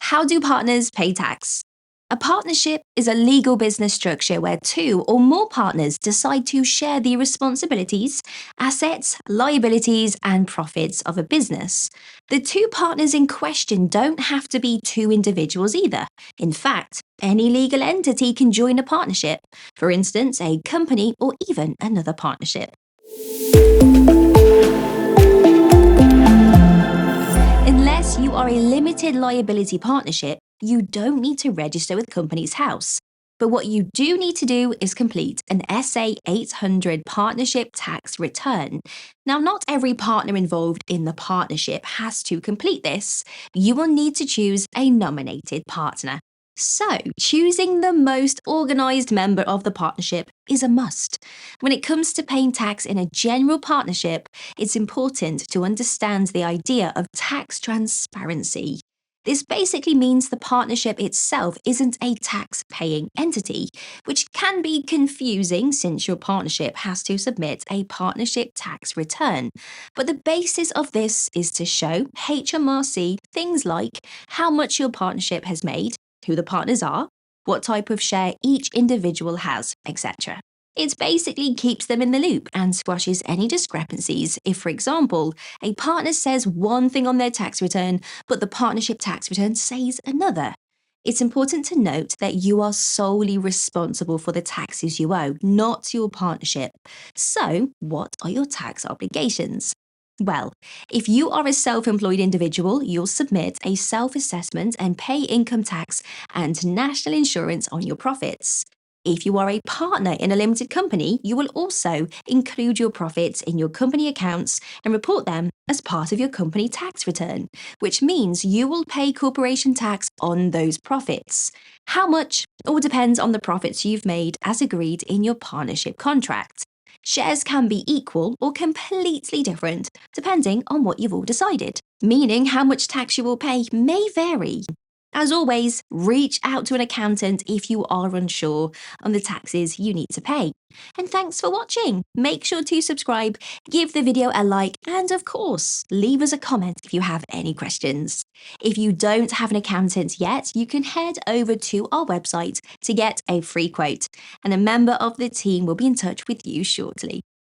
How do partners pay tax? A partnership is a legal business structure where two or more partners decide to share the responsibilities, assets, liabilities, and profits of a business. The two partners in question don't have to be two individuals either. In fact, any legal entity can join a partnership, for instance, a company or even another partnership. Unless you are a limited liability partnership, you don't need to register with Companies House. But what you do need to do is complete an SA 800 partnership tax return. Now, not every partner involved in the partnership has to complete this. You will need to choose a nominated partner. So, choosing the most organised member of the partnership is a must. When it comes to paying tax in a general partnership, it's important to understand the idea of tax transparency. This basically means the partnership itself isn't a tax-paying entity, which can be confusing since your partnership has to submit a partnership tax return. But the basis of this is to show HMRC things like how much your partnership has made, who the partners are, what type of share each individual has, etc. It basically keeps them in the loop and squashes any discrepancies if, for example, a partner says one thing on their tax return, but the partnership tax return says another. It's important to note that you are solely responsible for the taxes you owe, not your partnership. So, what are your tax obligations? Well, if you are a self-employed individual, you'll submit a self-assessment and pay income tax and national insurance on your profits. If you are a partner in a limited company, you will also include your profits in your company accounts and report them as part of your company tax return, which means you will pay corporation tax on those profits. How much all depends on the profits you've made as agreed in your partnership contract. Shares can be equal or completely different, depending on what you've all decided, meaning how much tax you will pay may vary. As always, reach out to an accountant if you are unsure on the taxes you need to pay. And thanks for watching. Make sure to subscribe, give the video a like, and of course, leave us a comment if you have any questions. If you don't have an accountant yet, you can head over to our website to get a free quote, and a member of the team will be in touch with you shortly.